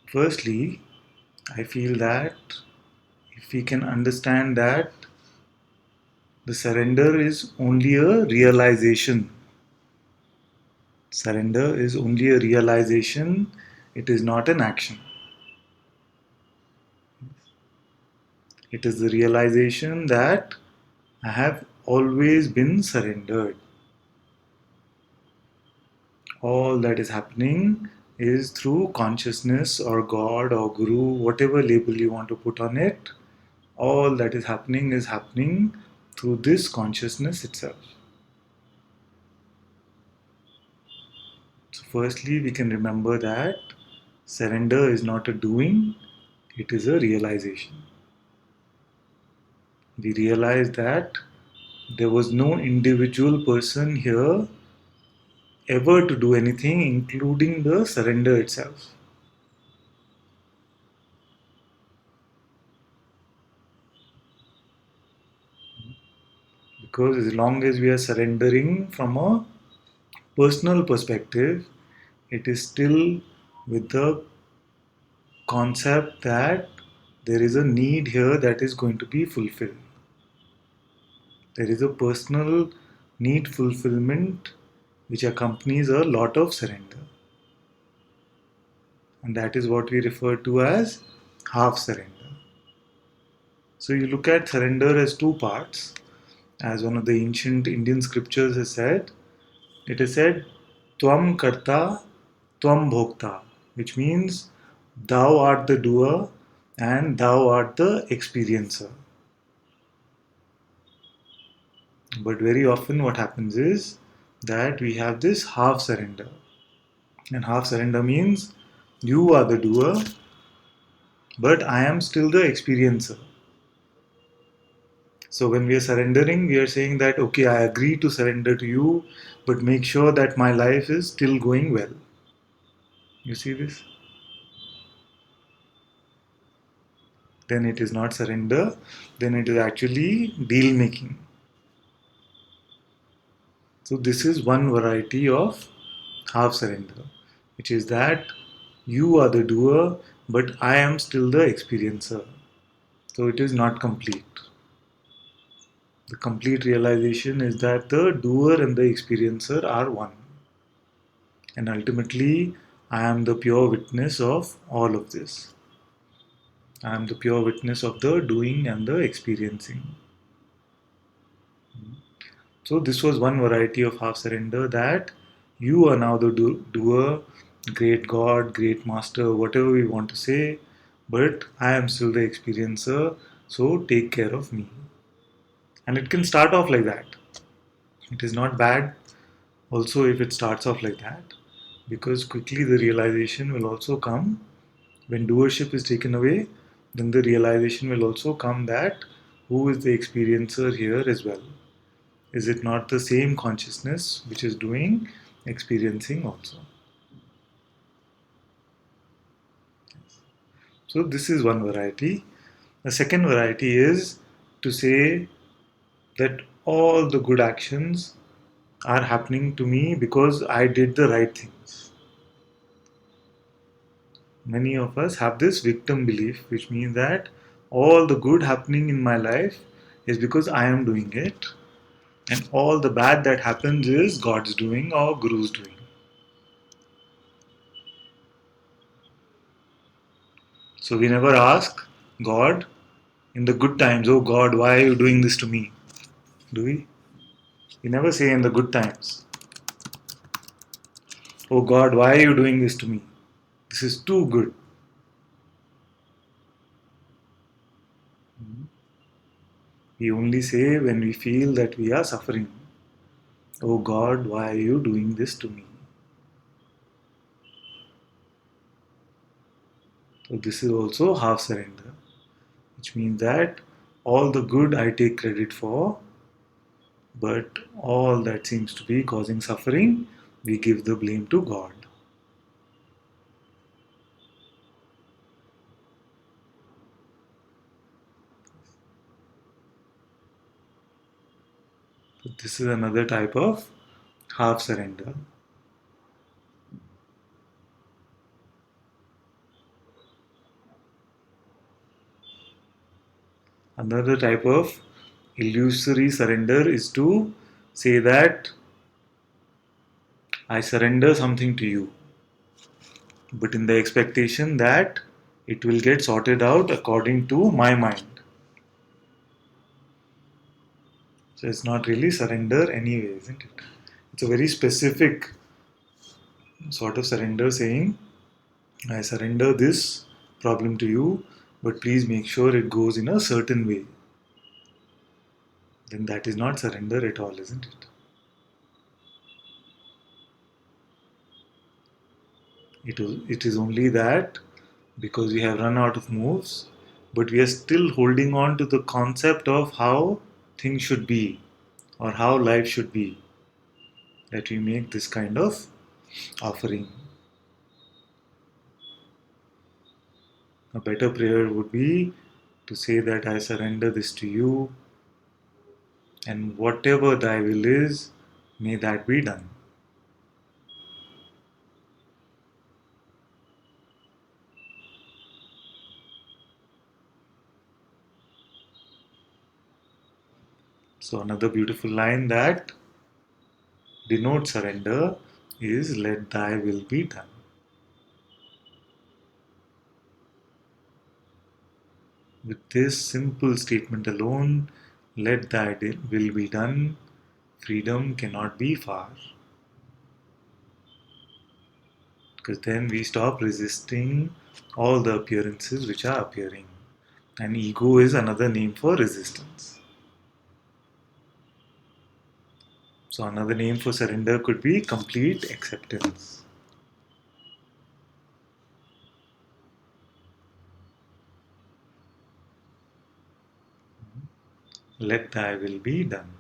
Firstly, I feel that if we can understand that the surrender is only a realization. Surrender is only a realization, it is not an action. It is the realization that I have always been surrendered. All that is happening is through consciousness or God or Guru, whatever label you want to put on it. All that is happening through this consciousness itself. So, firstly, we can remember that surrender is not a doing, it is a realization. We realize that there was no individual person here ever to do anything, including the surrender itself. Because as long as we are surrendering from a personal perspective, it is still with the concept that there is a need here that is going to be fulfilled. There is a personal need fulfillment which accompanies a lot of surrender. And that is what we refer to as half surrender. So you look at surrender as two parts. As one of the ancient Indian scriptures has said, it is said, Tvam karta, Tvam bhokta, which means thou art the doer and thou art the experiencer. But very often, what happens is that we have this half surrender. And half surrender means you are the doer, but I am still the experiencer. So when we are surrendering, we are saying that, okay, I agree to surrender to you, but make sure that my life is still going well. You see this? Then it is not surrender, then it is actually deal making. So this is one variety of half surrender, which is that you are the doer, but I am still the experiencer. So it is not complete. The complete realization is that the doer and the experiencer are one. And ultimately, I am the pure witness of all of this. I am the pure witness of the doing and the experiencing. So, this was one variety of half surrender, that you are now the doer, great God, great master, whatever we want to say, but I am still the experiencer, so take care of me. And it can start off like that. It is not bad also if it starts off like that, because quickly the realization will also come when doership is taken away. Then the realization will also come that who is the experiencer here as well? Is it not the same consciousness which is doing experiencing also? So this is one variety. The second variety is to say that all the good actions are happening to me because I did the right things. Many of us have this victim belief, which means that all the good happening in my life is because I am doing it, and all the bad that happens is God's doing or Guru's doing. So we never ask God in the good times, oh God, why are you doing this to me? Do we? We never say in the good times, oh God, why are you doing this to me? This is too good. We only say when we feel that we are suffering, oh God, why are you doing this to me? So this is also half surrender, which means that all the good I take credit for, but all that seems to be causing suffering, we give the blame to God. So this is another type of half surrender. Another type of illusory surrender is to say that I surrender something to you, but in the expectation that it will get sorted out according to my mind. So it's not really surrender anyway, isn't it? It's a very specific sort of surrender saying, I surrender this problem to you, but please make sure it goes in a certain way. Then that is not surrender at all, isn't it? It is only that because we have run out of moves, but we are still holding on to the concept of how things should be or how life should be, that we make this kind of offering. A better prayer would be to say that I surrender this to you, and whatever thy will is, may that be done. So, another beautiful line that denotes surrender is let thy will be done. With this simple statement alone, let thy will be done, freedom cannot be far. Because then we stop resisting all the appearances which are appearing. And ego is another name for resistance. So, another name for surrender could be complete acceptance. Let thy will be done.